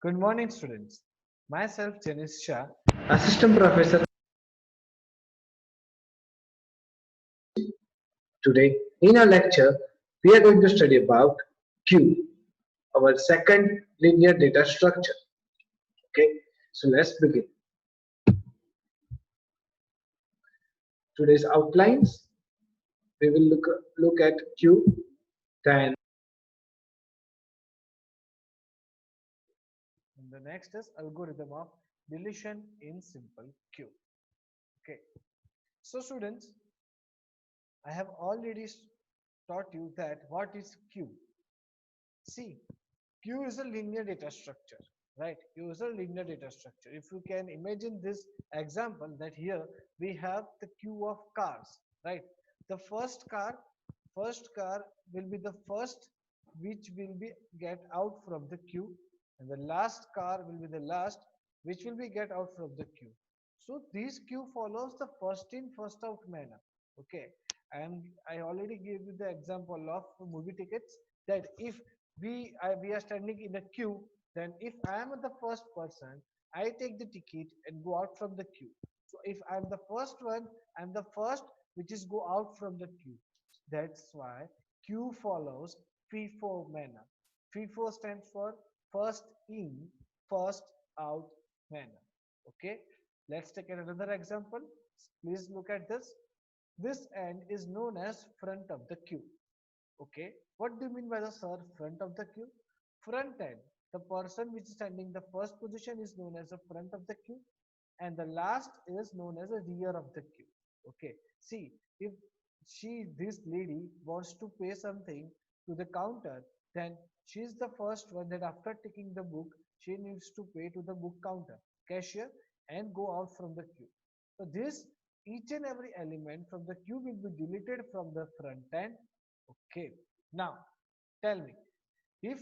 Good morning, students. Myself, Janish Shah. Assistant Professor. Today, in our lecture, we are going to study about Q, our second linear data structure. Okay, so let's begin. Today's outlines, we will look at Q, then And the next is algorithm of deletion in simple Q. Okay. So, students, I have already taught you that what is Q. See, Q is a linear data structure, right? Q is a linear data structure. If you can imagine this example, that here we have the queue of cars, right? The first car will be the first which will be get out from the queue, and the last car will be the last which will be get out from the queue. So this queue follows the first in first out manner. Okay, and I already gave you the example of movie tickets, that if we are standing in a queue, then if I am the first person, I take the ticket and go out from the queue. So if I am the first one, I am the first which is go out from the queue. That's why Q follows FIFO manner. FIFO stands for first in, first out manner. Okay, let's take another example. Please look at this. This end is known as front of the queue. Okay, what do you mean by the sir front of the queue? Front end, the person which is standing the first position is known as the front of the queue, and the last is known as the rear of the queue. Okay, see, if this lady wants to pay something to the counter, then she is the first one that after taking the book, she needs to pay to the book counter, cashier, and go out from the queue. So this each and every element from the queue will be deleted from the front end. Okay, now tell me, if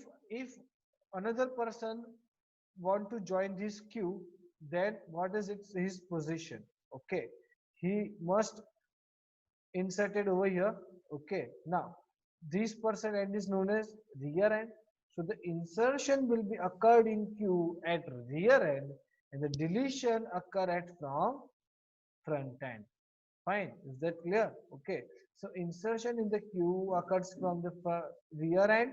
another person want to join this queue, then what is his position? Okay, he must insert it over here. Okay, now this person end is known as rear end, so the insertion will be occurred in queue at rear end, and the deletion occur at from front end. Fine, is that clear? Okay, so insertion in the queue occurs from the rear end,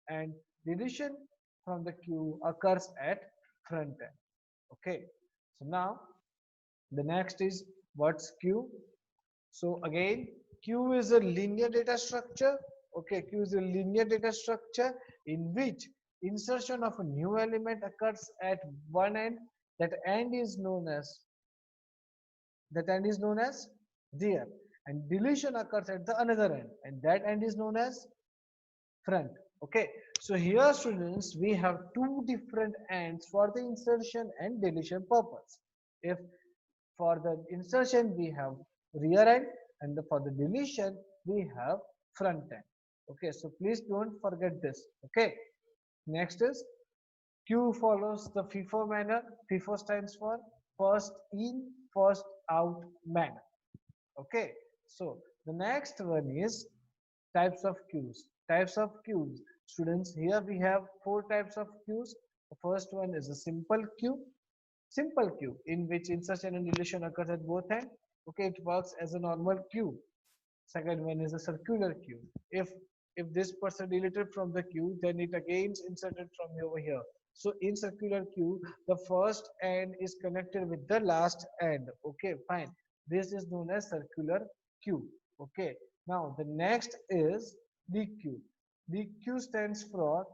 and deletion from the queue occurs at front end. Okay, so now the next is what's queue. So again, queue is a linear data structure. Okay, queue is a linear data structure in which insertion of a new element occurs at one end. That end is known as rear, and deletion occurs at the another end, and that end is known as front. Okay, so here students, we have two different ends for the insertion and deletion purpose. If for the insertion we have rear end, and for the deletion we have front end. Okay, so please don't forget this. Okay, next is Q follows the FIFO manner. FIFO stands for first in, first out manner. Okay, so the next one is types of queues. Types of queues. Students, here we have four types of queues. The first one is a simple queue. Simple queue in which insertion and deletion occurs at both ends. Okay, it works as a normal queue. Second one is a circular queue. If this person deleted from the queue, then it again inserted from over here. So in circular queue, the first end is connected with the last end. Okay, fine. This is known as circular queue. Okay. Now the next is the queue. The queue stands for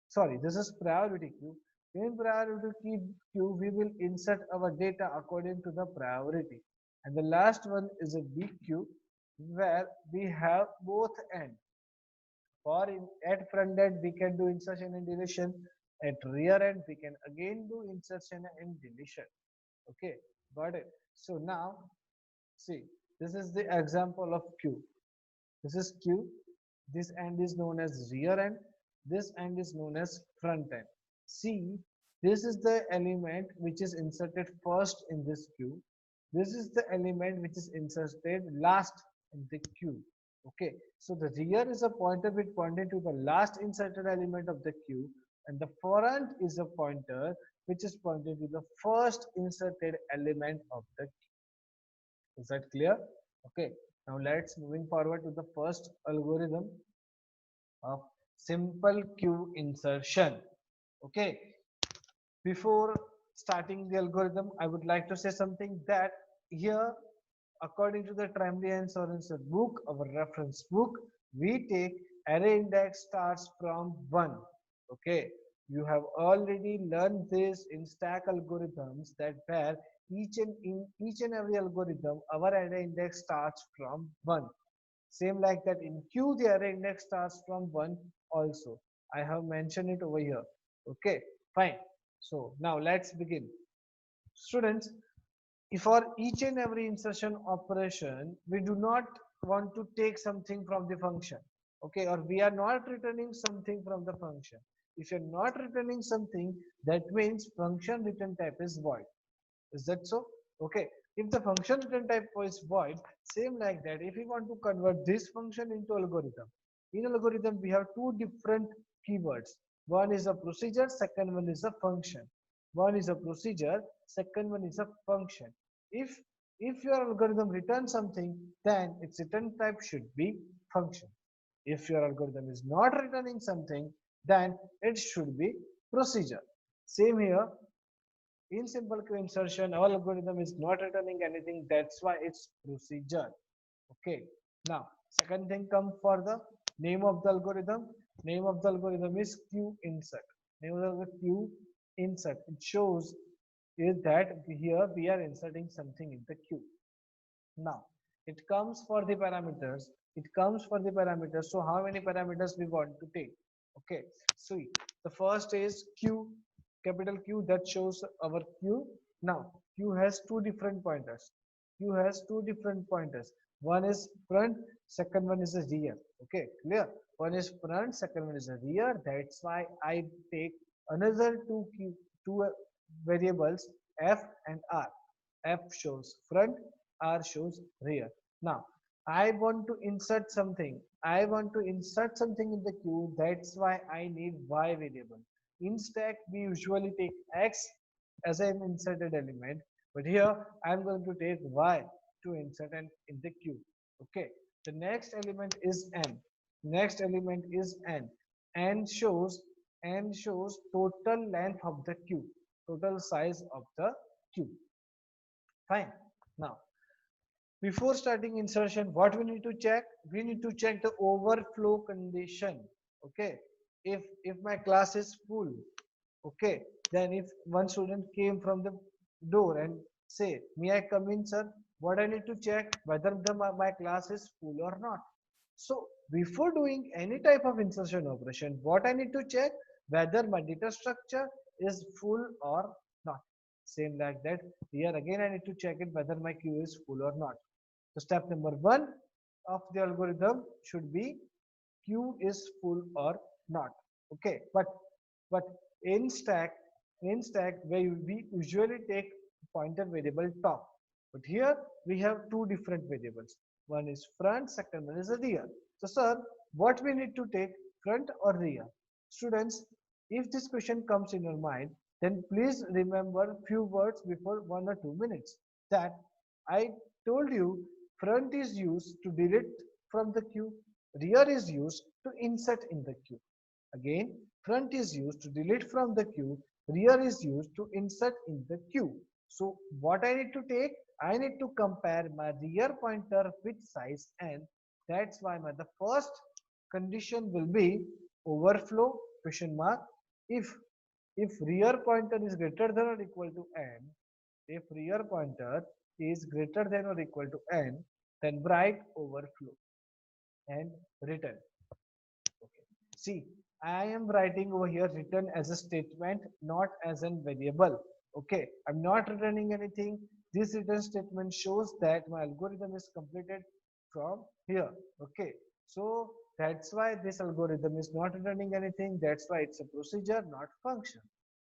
sorry, this is priority queue. In priority queue, we will insert our data according to the priority. And the last one is a B queue, where we have both end. For at front end, we can do insertion and deletion. At rear end, we can again do insertion and deletion. Okay, got it. So now, see, this is the example of queue. This is queue. This end is known as rear end. This end is known as front end. See, this is the element which is inserted first in this queue. This is the element which is inserted last in the queue. Okay, so the rear is a pointer which pointed to the last inserted element of the queue, and the front is a pointer which is pointing to the first inserted element of the key. Is that clear? Okay. Now let's moving forward to the first algorithm of simple queue insertion. Okay. Before starting the algorithm, I would like to say something that here, according to the Trimley and Sorensen book, our reference book, we take array index starts from 1. Okay, you have already learned this in stack algorithms that where in each and every algorithm our array index starts from 1. Same like that in Q the array index starts from 1 also. I have mentioned it over here. Okay, fine. So now let's begin. Students, if for each and every insertion operation we do not want to take something from the function, okay, or we are not returning something from the function, if you're not returning something, that means function return type is void. Is that so? Okay, if the function return type is void, same like that, if we want to convert this function into algorithm, in algorithm we have two different keywords. One is a procedure, second one is a function. One is a procedure, second one is a function. If your algorithm returns something, then its return type should be function. If your algorithm is not returning something, then it should be procedure. Same here, in simple queue insertion, our algorithm is not returning anything. That's why it's procedure. Okay. Now, second thing come for the name of the algorithm. Name of the algorithm is queue insert. Name of the queue insert. It shows is that here we are inserting something in the queue. Now, it comes for the parameters. It comes for the parameters. So, how many parameters we want to take? Okay. So, the first is Q, capital Q, that shows our Q. Now, Q has two different pointers. Q has two different pointers. One is front, second one is a rear. Okay, clear? One is front, second one is a rear. That's why I take another two variables F and R. F shows front, R shows rear. Now, I want to insert something. I want to insert something in the queue. That's why I need Y variable. In stack, we usually take X as an inserted element, but here I'm going to take Y to insert an in the queue. Okay. The next element is N. Next element is N. N shows total length of the queue, total size of the queue. Fine. Now, before starting insertion, what we need to check? We need to check the overflow condition. Okay. If my class is full, okay, then if one student came from the door and say, may I come in, sir? What I need to check whether my class is full or not. So before doing any type of insertion operation, what I need to check whether my data structure is full or not. Same like that. Here again, I need to check it whether my queue is full or not. So step number 1 of the algorithm should be queue is full or not. Okay, but in stack where we usually take pointer variable top, but here we have two different variables. One is front, second one is a rear. So sir, what we need to take, front or rear? Students, if this question comes in your mind, then please remember few words before 1 or 2 minutes. That I told you, front is used to delete from the queue, rear is used to insert in the queue. Again, front is used to delete from the queue, rear is used to insert in the queue. So what I need to take? I need to compare my rear pointer with size n. That's why the first condition will be overflow question mark. If rear pointer is greater than or equal to n, if rear pointer is greater than or equal to n, then write overflow and return. Okay. See, I am writing over here return as a statement, not as a variable. Okay, I'm not returning anything. This return statement shows that my algorithm is completed from here. Okay, so that's why this algorithm is not returning anything. That's why it's a procedure, not function.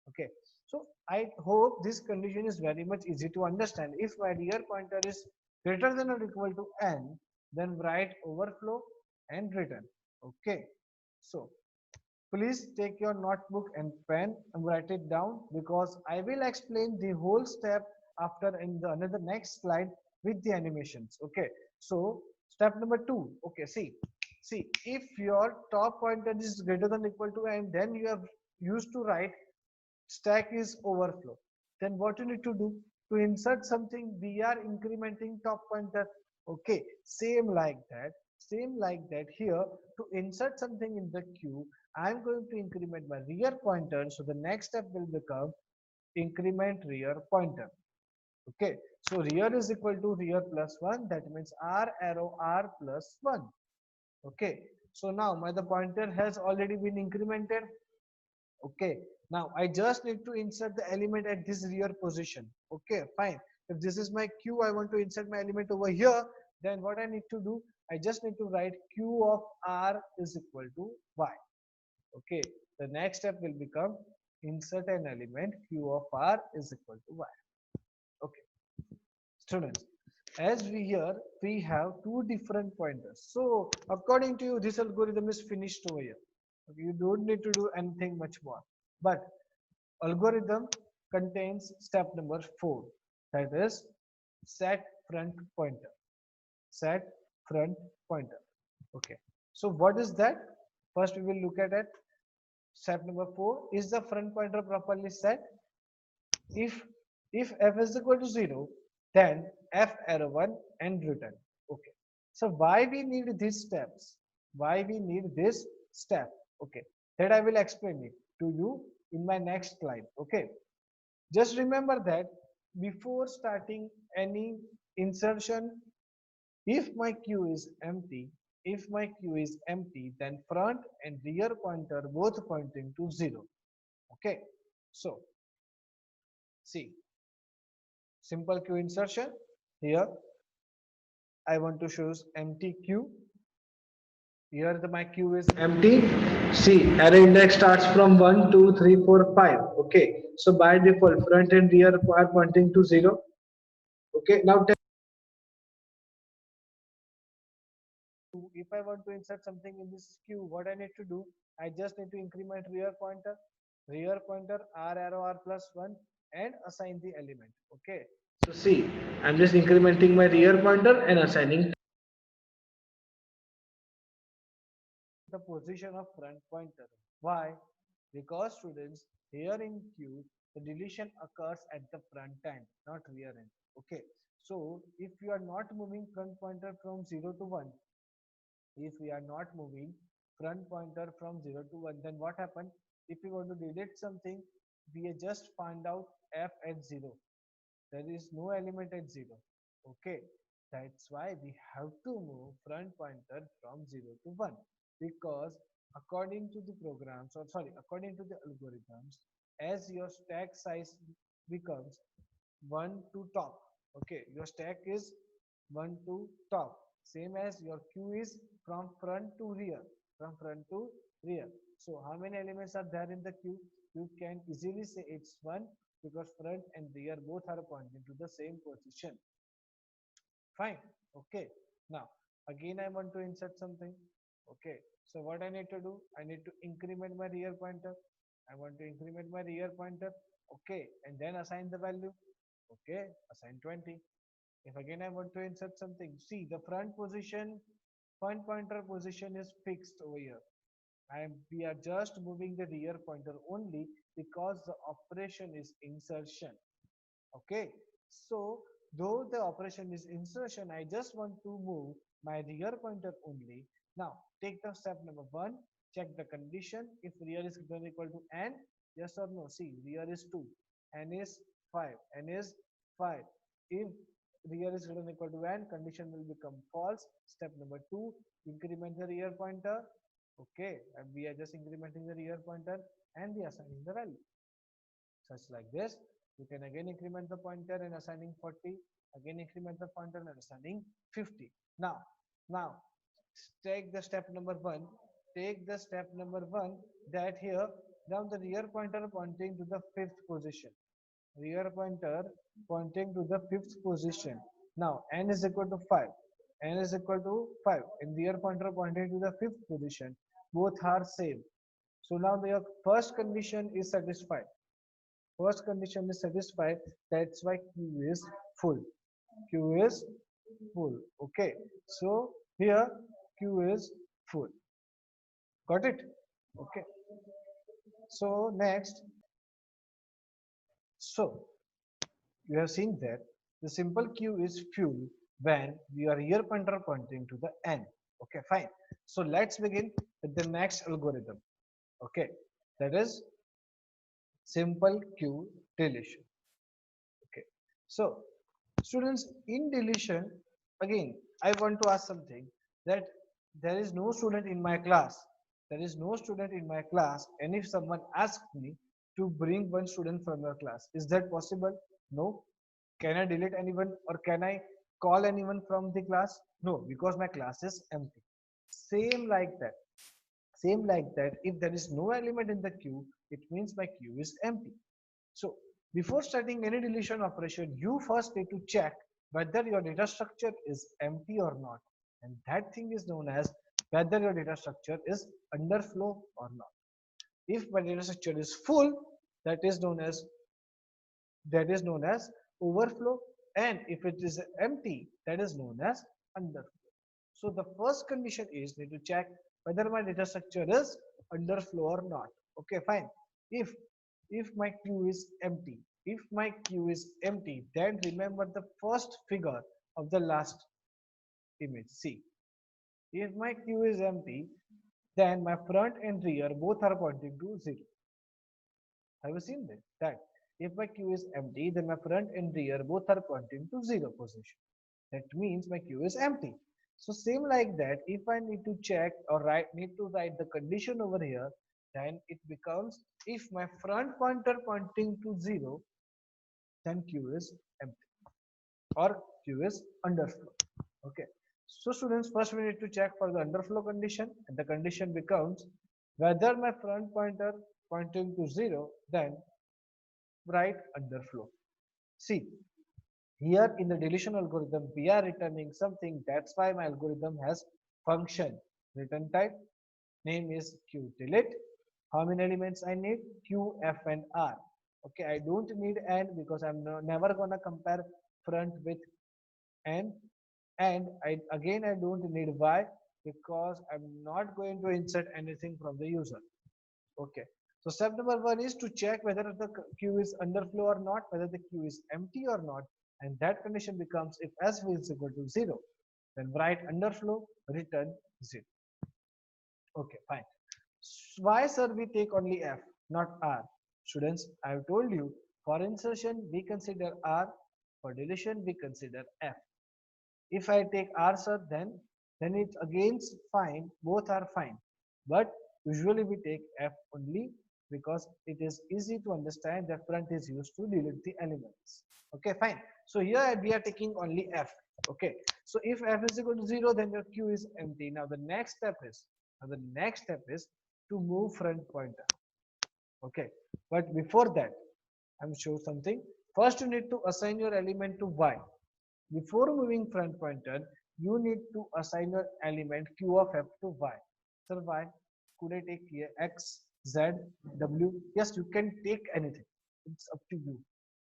Okay, so I hope this condition is very much easy to understand. If my rear pointer is greater than or equal to n, then write overflow and return. Okay, so Please take your notebook and pen and write it down, because I will explain the whole step after in the another next slide with the animations. Okay. So step number 2. Okay. See, if your top pointer is greater than equal to, and then you have used to write stack is overflow, then what you need to do to insert something, we are incrementing top pointer. Okay, same like that here. To insert something in the queue, I am going to increment my rear pointer, so the next step will become increment rear pointer. Okay, so rear is equal to rear plus 1, that means r arrow r plus 1. Okay, so now my the pointer has already been incremented. Okay, now I just need to insert the element at this rear position. Okay, fine. If this is my q, I want to insert my element over here, then what I need to do, I just need to write q of r is equal to y. Okay, the next step will become insert an element q of r is equal to y. Okay, students, as we here we have two different pointers, so according to you this algorithm is finished over here. Okay, you don't need to do anything much more, but algorithm contains step number 4, that is set front pointer. Set front pointer. Okay, so what is that? First we will look at it. Step number 4, is the front pointer properly set? If f is equal to 0, then f arrow 1 and return. Okay, so why we need these steps, why we need this step? Okay, that I will explain it to you in my next slide. Okay, just remember that before starting any insertion, if my queue is empty, then front and rear pointer both pointing to 0. Okay, so see, simple queue insertion. Here I want to choose empty queue. Here my queue is Empty. See, array index starts from 1, 2, 3, 4, 5. Okay. So by default, front and rear are pointing to 0. Okay. Now if I want to insert something in this queue, what I need to do, I just need to increment rear pointer r arrow r plus 1 and assign the element. Okay, so see, I'm just incrementing my rear pointer and assigning. the position of front pointer. Why? Because students, here in queue, the deletion occurs at the front end, not rear end. Okay, so if you are not moving front pointer from 0 to 1, if we are not moving front pointer from 0 to 1, then what happens? If we want to delete something, we just find out f at 0. There is no element at 0. Okay, that's why we have to move front pointer from 0 to 1, because according to the programs, or sorry, according to the algorithms, as your stack size becomes 1 to top, okay, your stack is 1 to top, same as your queue is from front to rear, so how many elements are there in the queue? You can easily say it's 1, because front and rear both are pointing to the same position. Fine. Okay, now again I want to insert something. Okay, so what I need to do, I need to increment my rear pointer. I want to increment my rear pointer. Okay, and then assign the value. Okay, assign 20. If again I want to insert something, see the front pointer position is fixed over here. We are just moving the rear pointer only, because the operation is insertion. Okay, so though the operation is insertion, I just want to move my rear pointer only. Now take the step number 1, check the condition. If rear is greater than equal to n, yes or no. See, rear is 2, n is 5, n is 5. If rear is greater than equal to n, condition will become false. Step number 2, increment the rear pointer. Okay, and we are just incrementing the rear pointer and we are assigning the value. Such like this, you can again increment the pointer and assigning 40, again increment the pointer and assigning 50. Now take the step number 1. Take the step number 1, that here down the rear pointer pointing to the 5th position. Rear pointer pointing to the 5th position. Now n is equal to 5. N is equal to 5 and rear pointer pointing to the 5th position. Both are same. So now your first condition is satisfied. First condition is satisfied. That's why Q is full. Q is full. Okay. So here Q is full. Got it? Okay. So next, so you have seen that the simple Q is full when we are here pointer pointing to the N. Okay, fine. So let's begin with the next algorithm. Okay, that is simple Q deletion. Okay, so students, in deletion, again, I want to ask something, that there is no student in my class. There is no student in my class, and if someone asks me to bring one student from your class, is that possible? No. Can I delete anyone, or can I call anyone from the class? No, because my class is empty. Same like that. Same like that, if there is no element in the queue, it means my queue is empty. So before starting any deletion operation, you first need to check whether your data structure is empty or not. And that thing is known as whether your data structure is underflow or not. If my data structure is full, that is known as overflow, and if it is empty, that is known as underflow. So the first condition is need to check whether my data structure is underflow or not. Okay, fine. If my queue is empty, then remember the first figure of the last image. See, if my queue is empty, then my front and rear both are pointing to 0. Have you seen that? That if my queue is empty, then my front and rear both are pointing to 0 position. That means my queue is empty. So same like that, if I need to check or need to write the condition over here, then it becomes, if my front pointer pointing to 0, then queue is empty or queue is underflow. Okay. So students, first we need to check for the underflow condition, and the condition becomes whether my front pointer pointing to 0, then write underflow. See, here in the deletion algorithm, we are returning something. That's why my algorithm has function. Return type, name is Q delete. How many elements I need? Q, F, and R. Okay, I don't need N because I'm never gonna compare front with N. And I don't need Y because I'm not going to insert anything from the user. Okay. So step number 1 is to check whether the queue is underflow or not, whether the queue is empty or not, and that condition becomes if SV is equal to 0, then write underflow, return 0. Okay, fine. Why, sir, we take only F, not R? Students, I have told you, for insertion we consider R, for deletion we consider F. If I take R, sir, then it's again fine, both are fine. But usually we take F only because it is easy to understand that front is used to delete the elements. Okay, fine. So here we are taking only F. Okay, so if F is equal to 0, then your queue is empty. Now the next step is to move front pointer. Okay, but before that, I'm sure something. First, you need to assign your element to Y. Before moving front pointer, you need to assign your element Q of F to Y. Sir, why? Could I take here X, Z, W? Yes, you can take anything. It's up to you.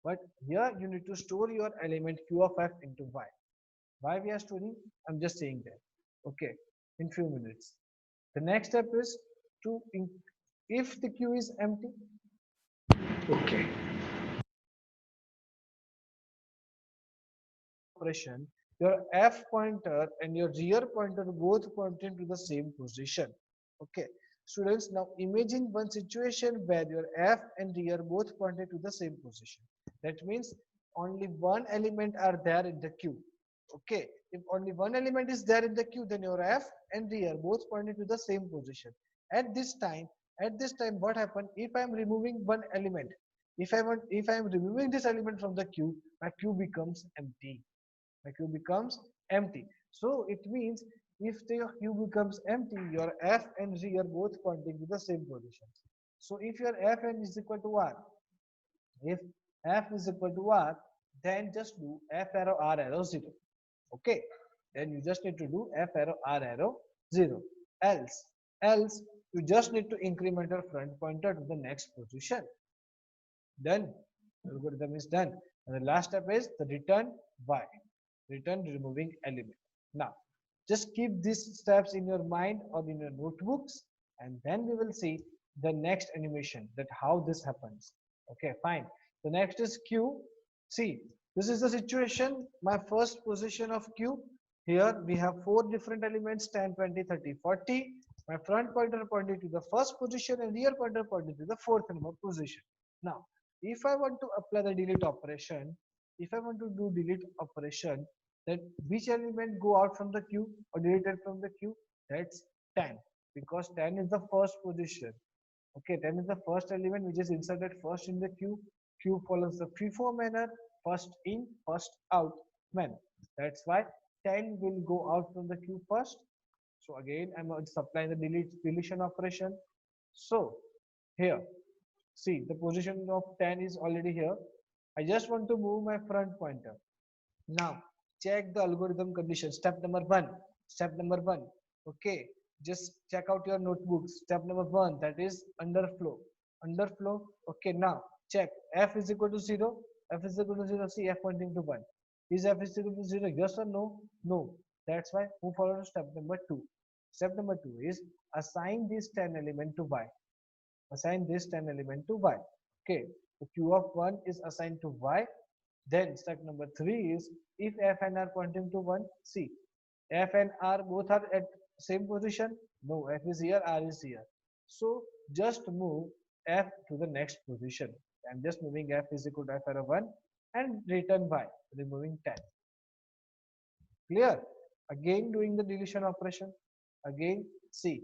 But here you need to store your element Q of F into Y. Why we are storing? I'm just saying that. Okay, in few minutes. The next step is to, if the queue is empty. Okay. Operation, your F pointer and your rear pointer both pointing to the same position. Okay, students, now imagine one situation where your F and rear both pointed to the same position. That means only one element are there in the queue. Okay, if only one element is there in the queue, then your F and rear both pointed to the same position. At this time, what happens if I am removing one element? If I am removing this element from the queue, my queue becomes empty. The queue becomes empty. So it means if the queue becomes empty, your F and Z are both pointing to the same position. So if your Fn is equal to R, if F is equal to R, then just do F arrow R arrow 0. Okay, then you just need to do F arrow R arrow 0. Else You just need to increment your front pointer to the next position. Done. Algorithm is done. And the last step is the return y. Return removing element. Now, just keep these steps in your mind or in your notebooks, and then we will see the next animation, that how this happens. Okay, fine. The next is q. See, this is the situation. My first position of q. Here we have four different elements: 10, 20, 30, 40. My front pointer pointing to the first position and rear pointer pointing to the fourth number position. Now, if I want to apply the delete operation, if I want to do delete operation, then which element go out from the queue or deleted from the queue? That's 10, because 10 is the first position. Okay, 10 is the first element which is inserted first in the queue. Queue follows the FIFO manner, first in, first out manner. That's why 10 will go out from the queue first. So again, I'm applying the deletion operation. So here, see, the position of 10 is already here. I just want to move my front pointer. Now, check the algorithm condition. Step number one. Step number one. Okay, just check out your notebooks. Step number one, that is underflow. Underflow. Okay, now check f is equal to 0. F is equal to 0. See, f pointing to 1. Is f is equal to 0? Yes or no? No. That's why move forward to step number 2. Step number 2 is assign this 10 element to y. Assign this 10 element to y. Okay, the q of 1 is assigned to y. Then step number 3 is, if f and r pointing to 1, see, f and r both are at same position. No, f is here, r is here. So just move f to the next position. I'm just moving f is equal to f arrow 1 and return y, removing 10. Clear? Again doing the deletion operation. Again, see,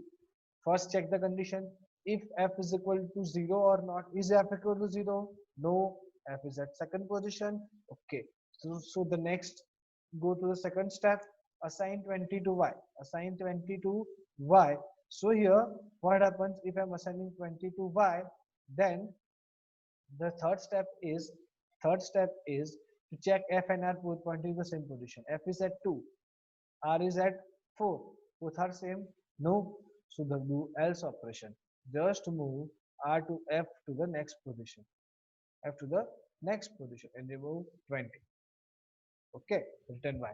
first check the condition. If f is equal to 0 or not. Is f equal to 0? No. F is at second position. Okay. So the next, go to the second step. Assign 20 to y. Assign 20 to y. So here, what happens if I'm assigning 20 to y? Then the third step is to check f and r both pointing to the same position. F is at 2. R is at 4. Both are same? No. So the do else operation. Just move R to F to the next position. F to the next position and remove 20. Okay, return Y.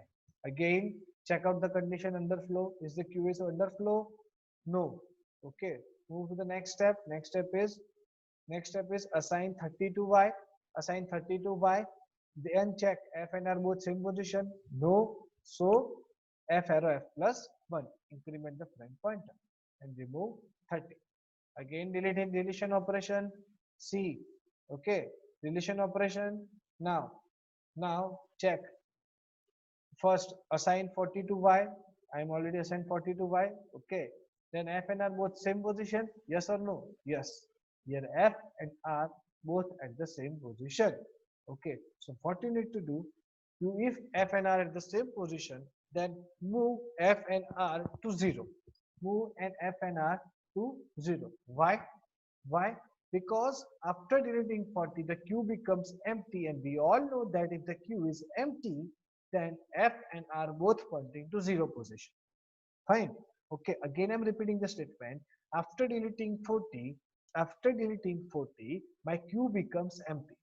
Again, check out the condition underflow. Is the Q is underflow? No. Okay, move to the next step. Next step is assign 30 to Y. Assign 30 to Y. Then check F and R both same position. No. So F arrow F plus 1. Increment the front pointer and remove 30. Again deletion operation. C. Okay, deletion operation. Now check. First assign 40 to Y. I am already assigned 40 to Y. Okay. Then F and R both same position. Yes or no? Yes. Here F and R both at the same position. Okay. So what you need to do, if F and R at the same position, then move F and R to 0. Move and F and R to 0. Why? Why? Because after deleting 40, the Q becomes empty, and we all know that if the Q is empty, then F and R both pointing to 0 position. Fine. Okay, again I'm repeating the statement. After deleting 40, my Q becomes empty.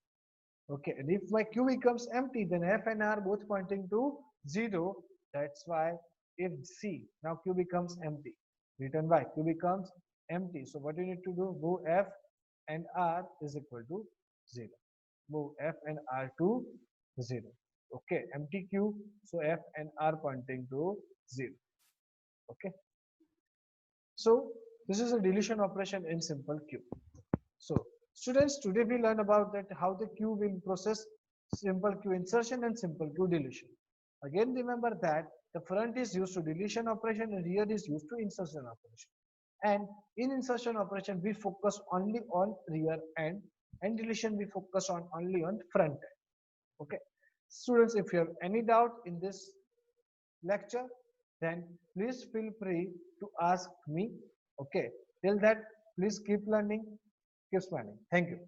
Okay, and if my Q becomes empty, then F and R both pointing to 0. That's why if C, now Q becomes empty. Return Y, Q becomes empty. So what you need to do, move F and R is equal to 0. Move F and R to 0. Okay, empty Q, so F and R pointing to 0. Okay. So this is a deletion operation in simple Q. So students, today we learn about that how the Q will process simple Q insertion and simple Q deletion. Again, remember that the front is used to deletion operation and rear is used to insertion operation. And in insertion operation, we focus only on rear end, and deletion we focus on only on front end. Okay. Students, if you have any doubt in this lecture, then please feel free to ask me. Okay. Till that, please keep learning, keep smiling. Thank you.